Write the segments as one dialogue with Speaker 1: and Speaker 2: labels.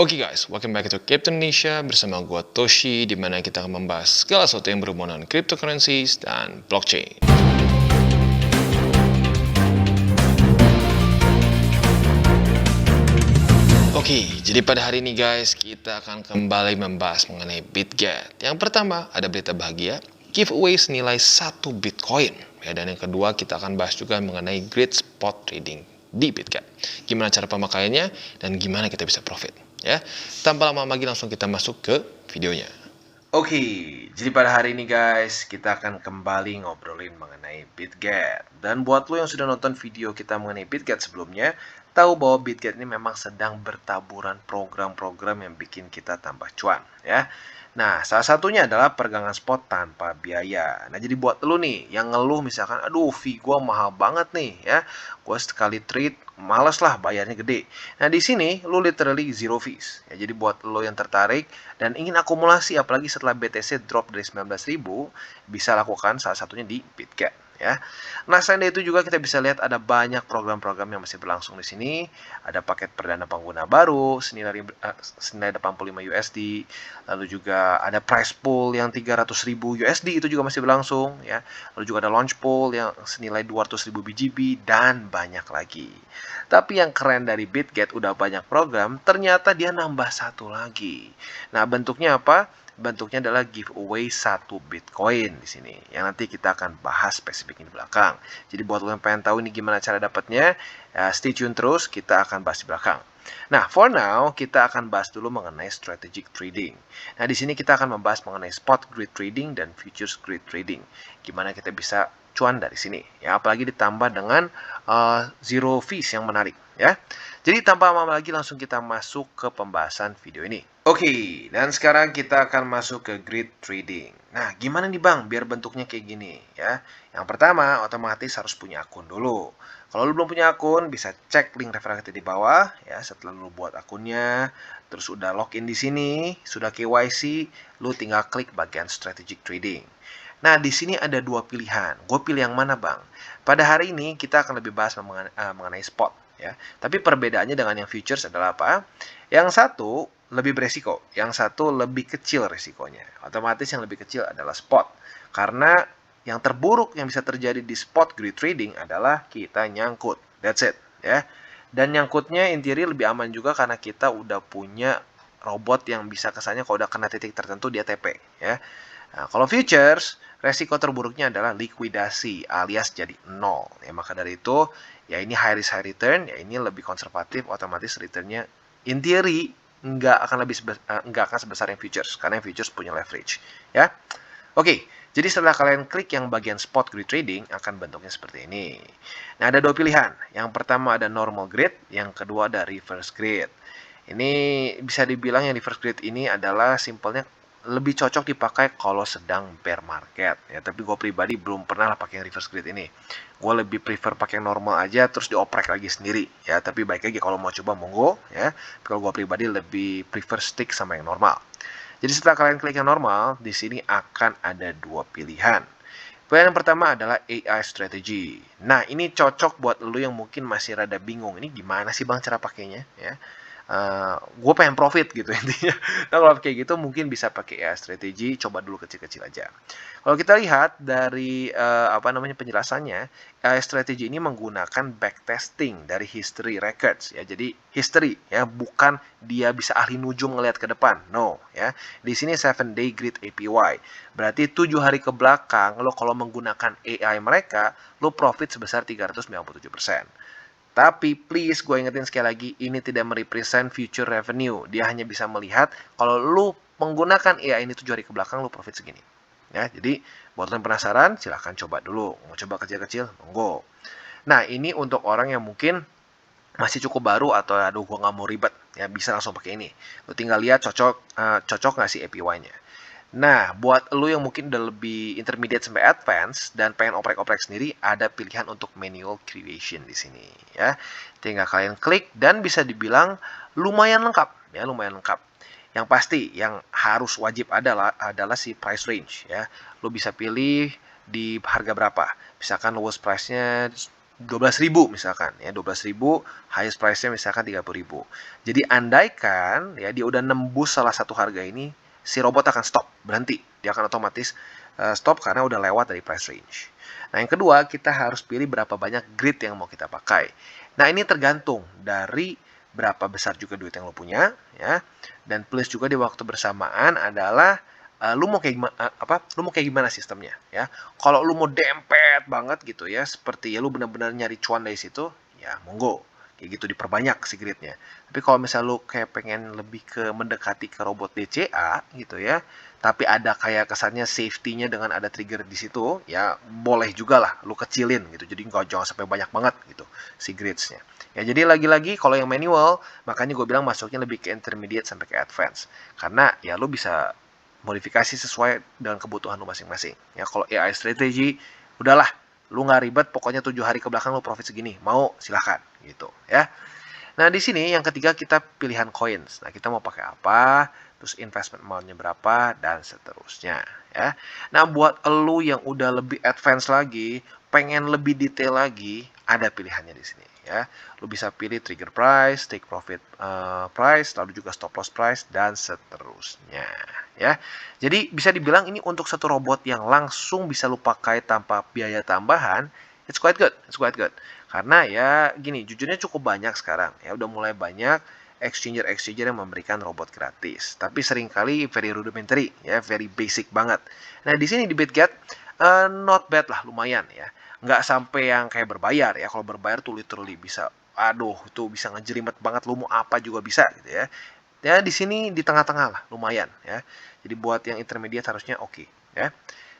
Speaker 1: Oke guys, welcome back to Crypto Indonesia bersama gua Toshi, di mana kita akan membahas segala sesuatu yang berhubungan dengan cryptocurrencies dan blockchain. Oke, jadi pada hari ini guys, kita akan kembali membahas mengenai BitGet. Yang pertama, ada berita bahagia, giveaway senilai 1 Bitcoin. Ya, dan yang kedua, kita akan bahas juga mengenai grid spot trading di BitGet. Gimana cara pemakaiannya, dan gimana kita bisa profit. Ya, tanpa lama lagi langsung kita masuk ke videonya. Oke, jadi pada hari ini guys, kita akan kembali ngobrolin mengenai BitGet. Dan buat lo yang sudah nonton video kita mengenai BitGet sebelumnya, tahu bahwa BitGet ini memang sedang bertaburan program-program yang bikin kita tambah cuan, ya. Nah, salah satunya adalah perdagangan spot tanpa biaya. Nah, jadi buat lo nih yang ngeluh misalkan, aduh fee gue mahal banget nih, ya. Gue sekali trade, males lah bayarnya gede. Nah, di sini lo literally zero fees. Ya, jadi buat lo yang tertarik dan ingin akumulasi, apalagi setelah BTC drop dari 19.000, bisa lakukan salah satunya di BitGet. Ya. Nah, selain itu juga kita bisa lihat ada banyak program-program yang masih berlangsung di sini. Ada paket perdana pengguna baru senilai 85 USD, lalu juga ada price pool yang 300.000 USD itu juga masih berlangsung ya. Lalu juga ada launch pool yang senilai 200.000 BGB dan banyak lagi. Tapi yang keren dari BitGet udah banyak program, ternyata dia nambah satu lagi. Nah, bentuknya apa? Bentuknya adalah giveaway 1 Bitcoin di sini. Yang nanti kita akan bahas spesifiknya di belakang. Jadi buat lo yang pengen tahu ini gimana cara dapatnya, stay tune terus, kita akan bahas di belakang. Nah, for now kita akan bahas dulu mengenai strategic trading. Nah, di sini kita akan membahas mengenai spot grid trading dan futures grid trading. Gimana kita bisa cuan dari sini, ya, apalagi ditambah dengan zero fees yang menarik, ya. Jadi tanpa lama lagi langsung kita masuk ke pembahasan video ini. Oke, dan sekarang kita akan masuk ke grid trading. Nah, gimana nih Bang biar bentuknya kayak gini, ya? Yang pertama, otomatis harus punya akun dulu. Kalau lu belum punya akun, bisa cek link referensi di bawah, ya. Setelah lu buat akunnya, terus udah login di sini, sudah KYC, lu tinggal klik bagian strategic trading. Nah, di sini ada dua pilihan. Gue pilih yang mana, Bang? Pada hari ini kita akan lebih bahas mengenai spot, ya. Tapi perbedaannya dengan yang futures adalah apa? Yang satu lebih beresiko, yang satu lebih kecil resikonya. Otomatis yang lebih kecil adalah spot. Karena yang terburuk yang bisa terjadi di spot grid trading adalah kita nyangkut. That's it, ya. Dan nyangkutnya in theory lebih aman juga karena kita udah punya robot yang bisa kesannya kalau udah kena titik tertentu dia TP, ya. Nah, kalau futures, resiko terburuknya adalah likuidasi alias jadi nol. Ya, maka dari itu, ya ini high risk high return, ya ini lebih konservatif, otomatis returnnya in theory nggak akan sebesar yang futures, karena yang futures punya leverage. Ya, oke. Jadi setelah kalian klik yang bagian spot grid trading, akan bentuknya seperti ini. Nah, ada dua pilihan. Yang pertama ada normal grid, yang kedua ada reverse grid. Ini bisa dibilang yang reverse grid ini adalah simpelnya lebih cocok dipakai kalau sedang bear market, ya. Tapi gue pribadi belum pernah lah pakai yang reverse grid ini. Gue lebih prefer pakai yang normal aja terus dioprek lagi sendiri, ya. Tapi baik lagi kalau mau coba monggo, ya. Kalau gue pribadi lebih prefer stick sama yang normal. Jadi setelah kalian klik yang normal, di sini akan ada dua pilihan. Pilihan yang pertama adalah AI strategy. Nah, ini cocok buat lo yang mungkin masih rada bingung. Ini gimana sih Bang cara pakainya, ya? Gue pengen profit gitu intinya. Nah, kalau kayak gitu mungkin bisa pakai AI strategi, coba dulu kecil-kecil aja. Kalau kita lihat dari penjelasannya, AI strategi ini menggunakan backtesting dari history records, ya. Jadi history, ya, bukan dia bisa ahli nujum ngelihat ke depan. No, ya. Di sini 7 day grid APY. Berarti 7 hari ke belakang lo kalau menggunakan AI mereka, lo profit sebesar 397%. Tapi please gue ingetin sekali lagi, ini tidak merepresent future revenue. Dia hanya bisa melihat kalau lu menggunakan AI ini 7 hari ke belakang lu profit segini. Ya, jadi buat lo yang penasaran silahkan coba dulu. Mau coba kecil-kecil, monggo. Nah, ini untuk orang yang mungkin masih cukup baru atau aduh gue nggak mau ribet, ya bisa langsung pakai ini. Lu tinggal lihat cocok nggak sih APY-nya. Nah, buat lo yang mungkin udah lebih intermediate sampai advance dan pengen oprek-oprek sendiri, ada pilihan untuk manual creation di sini, ya. Tinggal kalian klik dan bisa dibilang lumayan lengkap, ya, lumayan lengkap. Yang pasti yang harus wajib adalah si price range, ya. Lo bisa pilih di harga berapa. Misalkan lowest price-nya
Speaker 2: 12.000 misalkan ya, 12.000, highest price-nya misalkan 30.000. Jadi andaikan ya dia udah nembus salah satu harga ini, si robot akan stop, berhenti. Dia akan otomatis stop karena udah lewat dari price range. Nah, yang kedua, kita harus pilih berapa banyak grid yang mau kita pakai. Nah, ini tergantung dari berapa besar juga duit yang lo punya ya. Dan plus juga di waktu bersamaan adalah lu mau kayak gimana lu mau kayak gimana sistemnya ya. Kalau lu mau dempet banget gitu ya, seperti ya lu benar-benar nyari cuan dari situ, ya monggo kayak gitu diperbanyak si gridnya. Tapi kalau misal lu kayak pengen lebih ke mendekati ke robot DCA gitu ya, tapi ada kayak kesannya safety-nya dengan ada trigger di situ, ya boleh juga lah lu kecilin gitu. Jadi nggak jangan sampai banyak banget gitu si grids-nya. Ya jadi lagi-lagi kalau yang manual, makanya gue bilang masuknya lebih ke intermediate sampai ke advance. Karena ya lu bisa modifikasi sesuai dengan kebutuhan lu masing-masing. Ya kalau AI strategy, udahlah, lu nggak ribet, pokoknya 7 hari ke belakang lu profit segini, mau silahkan gitu ya. Nah di sini yang ketiga kita pilihan coins. Nah kita mau pakai apa, terus investment amount-nya berapa dan seterusnya ya. Nah buat lu yang udah lebih advance lagi, pengen lebih detail lagi, ada pilihannya di sini ya. Lu bisa pilih trigger price, take profit price, lalu juga stop loss price dan seterusnya ya. Jadi bisa dibilang ini untuk satu robot yang langsung bisa lu pakai tanpa biaya tambahan, it's quite good, karena ya gini, jujurnya cukup banyak sekarang ya, udah mulai banyak exchanger yang memberikan robot gratis, tapi seringkali very rudimentary ya, very basic banget. Nah di sini di BitGet not bad lah, lumayan ya, nggak sampai yang kayak berbayar ya. Kalau berbayar tuh literally bisa, aduh itu bisa ngejelimet banget, lu mau apa juga bisa gitu ya. Ya di sini di tengah-tengah lah, lumayan ya. Jadi buat yang intermediate harusnya oke ya.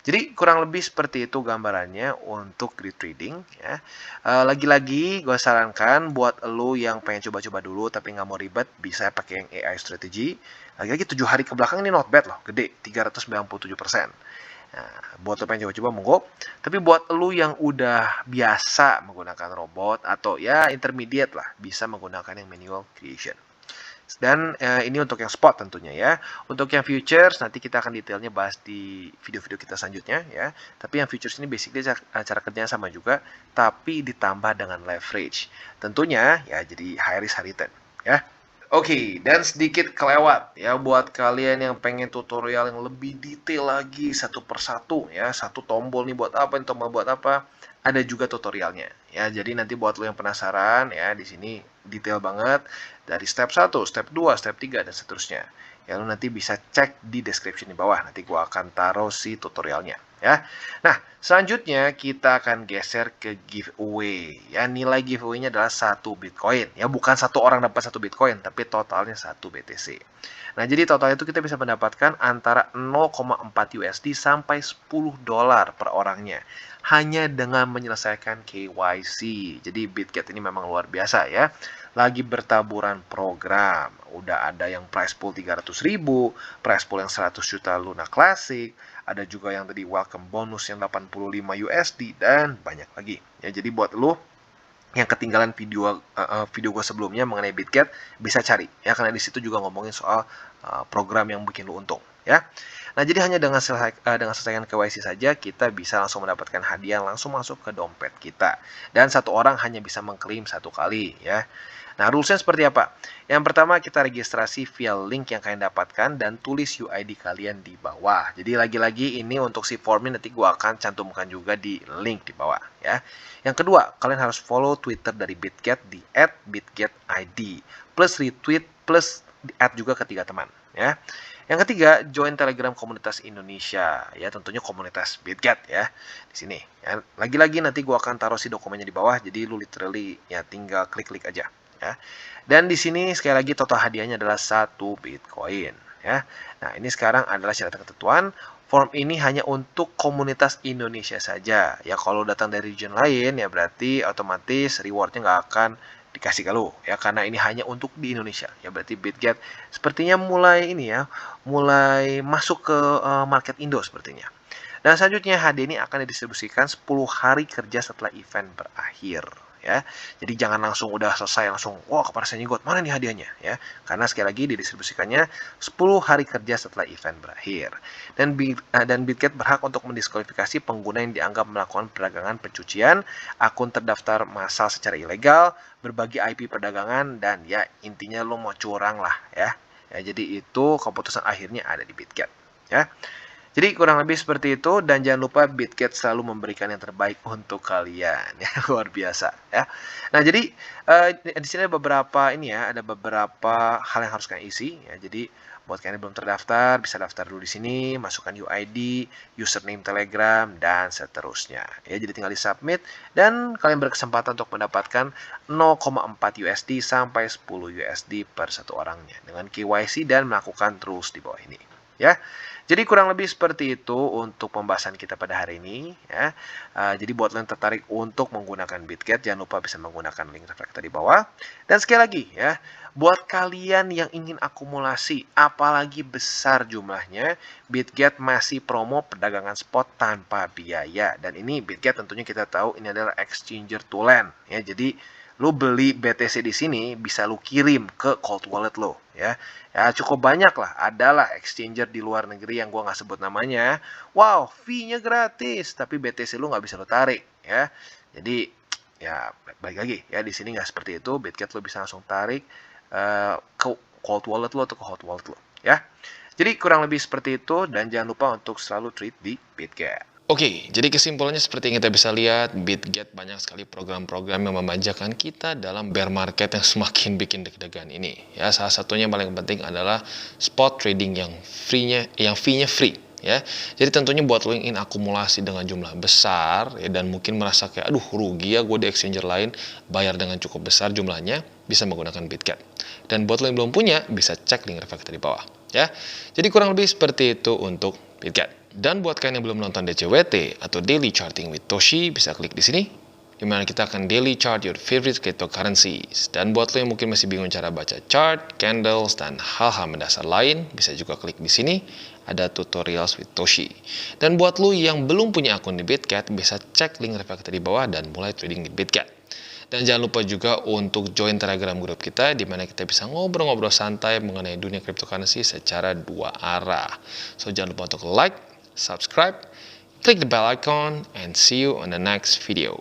Speaker 2: Jadi kurang lebih seperti itu gambarannya untuk grid trading ya. Lagi-lagi gue sarankan buat lo yang pengen coba-coba dulu tapi nggak mau ribet, bisa pakai yang AI strategy. Lagi-lagi 7 hari ke belakang ini not bad loh, gede 397%. Nah, buat lo pengen coba-coba monggo. Tapi buat lo yang udah biasa menggunakan robot atau ya intermediate lah, bisa menggunakan yang manual creation. Dan ini untuk yang spot tentunya ya. Untuk yang futures nanti kita akan detailnya bahas di video-video kita selanjutnya ya. Tapi yang futures ini basically cara kerjanya sama juga, tapi ditambah dengan leverage. Tentunya ya jadi high risk high return ya. Oke, dan sedikit kelewat ya buat kalian yang pengen tutorial yang lebih detail lagi satu persatu ya, satu tombol nih buat apa, ini tombol buat apa, ada juga tutorialnya ya. Jadi nanti buat lo yang penasaran ya, di sini detail banget dari step 1, step 2, step 3 dan seterusnya. Ya lo nanti bisa cek di description di bawah, nanti gua akan taruh si tutorialnya ya. Nah, selanjutnya kita akan geser ke giveaway. Ya, nilai giveaway-nya adalah 1 Bitcoin. Ya, bukan satu orang dapat 1 Bitcoin, tapi totalnya 1 BTC. Nah, jadi total itu kita bisa mendapatkan antara 0,4 USD sampai 10 dolar per orangnya. Hanya dengan menyelesaikan KYC. Jadi BitGet ini memang luar biasa ya. Lagi bertaburan program. Udah ada yang price pool 300.000, price pool yang 100 juta Luna Classic, ada juga yang tadi welcome bonus yang 85 USD dan banyak lagi. Ya, jadi buat lo yang ketinggalan video gue sebelumnya mengenai BitGet bisa cari ya, karena di situ juga ngomongin soal program yang bikin lo untung ya. Nah, jadi hanya dengan selesaikan KYC saja kita bisa langsung mendapatkan hadiah langsung masuk ke dompet kita. Dan satu orang hanya bisa mengklaim 1 kali ya. Nah, rulesnya seperti apa? Yang pertama, kita registrasi via link yang kalian dapatkan dan tulis UID kalian di bawah. Jadi lagi-lagi ini untuk si formnya nanti gue akan cantumkan juga di link di bawah ya. Yang kedua, kalian harus follow Twitter dari BitGet di @bitgetid plus retweet plus add juga ke 3 teman ya. Yang ketiga, join Telegram komunitas Indonesia ya, tentunya komunitas BitGet ya di sini. Ya. Lagi-lagi nanti gue akan taruh si dokumennya di bawah, jadi lu literally ya tinggal klik-klik aja ya. Dan di sini sekali lagi total hadiahnya adalah 1 Bitcoin ya. Nah, ini sekarang adalah syarat ketentuan. Form ini hanya untuk komunitas Indonesia saja. Ya, kalau datang dari region lain ya berarti otomatis rewardnya nggak akan dikasih ke lu ya, karena ini hanya untuk di Indonesia. Ya berarti BitGet sepertinya mulai ini ya, mulai masuk ke market Indo sepertinya. Dan selanjutnya hadiah ini akan didistribusikan 10 hari kerja setelah event berakhir ya. Jadi jangan langsung udah selesai langsung wah kepada Senyigot, mana nih hadiahnya ya. Karena sekali lagi didistribusikannya 10 hari kerja setelah event berakhir. Dan Bitget berhak untuk mendiskualifikasi pengguna yang dianggap melakukan perdagangan pencucian, akun terdaftar massal secara ilegal, berbagi IP perdagangan, dan ya intinya lo mau curang lah ya. Jadi itu keputusan akhirnya ada di Bitget ya. Jadi kurang lebih seperti itu, dan jangan lupa Bitget selalu memberikan yang terbaik untuk kalian ya, luar biasa ya. Nah jadi di sini ada beberapa hal yang harus kalian isi ya. Jadi buat kalian yang belum terdaftar bisa daftar dulu di sini, masukkan UID, username Telegram, dan seterusnya ya. Jadi tinggal di submit dan kalian berkesempatan untuk mendapatkan 0,4 USD sampai 10 USD per satu orangnya dengan KYC dan melakukan terus di bawah ini ya. Jadi kurang lebih seperti itu untuk pembahasan kita pada hari ini ya. Jadi buat kalian tertarik untuk menggunakan Bitget, jangan lupa bisa menggunakan link reflektor di bawah. Dan sekali lagi ya, buat kalian yang ingin akumulasi apalagi besar jumlahnya, Bitget masih promo perdagangan spot tanpa biaya. Dan ini Bitget tentunya kita tahu ini adalah exchanger to lend ya. Jadi lu beli BTC di sini bisa lu kirim ke cold wallet lo ya. Ya cukup banyak lah, adalah exchanger di luar negeri yang gua nggak sebut namanya. Wow, fee-nya gratis, tapi BTC lu nggak bisa lu tarik ya. Jadi ya balik lagi ya, di sini nggak seperti itu. Bitget lu bisa langsung tarik ke cold wallet lo atau ke hot wallet lo ya. Jadi kurang lebih seperti itu, dan jangan lupa untuk selalu trade di Bitget.
Speaker 1: Oke, jadi kesimpulannya seperti yang kita bisa lihat, Bitget banyak sekali program-program yang memanjakan kita dalam bear market yang semakin bikin deg-degan ini. Ya, salah satunya yang paling penting adalah spot trading yang fee-nya free. Ya, jadi tentunya buat lo yang ingin akumulasi dengan jumlah besar ya, dan mungkin merasa kayak aduh rugi ya gue di exchanger lain bayar dengan cukup besar jumlahnya, bisa menggunakan Bitget. Dan buat lo yang belum punya bisa cek link reflektor di bawah ya. Jadi kurang lebih seperti itu untuk Bitget. Dan buat kalian yang belum nonton DCWT atau Daily Charting with Toshi, bisa klik di sini, dimana kita akan daily chart your favorite cryptocurrencies. Dan buat lo yang mungkin masih bingung cara baca chart, candles, dan hal-hal mendasar lain, bisa juga klik di sini, ada tutorials with Toshi. Dan buat lo yang belum punya akun di Bitget, bisa cek link reflektor di bawah dan mulai trading di Bitget. Dan jangan lupa juga untuk join Telegram grup kita, di mana kita bisa ngobrol-ngobrol santai mengenai dunia cryptocurrency secara dua arah. So jangan lupa untuk like, subscribe, click the bell icon, and see you on the next video.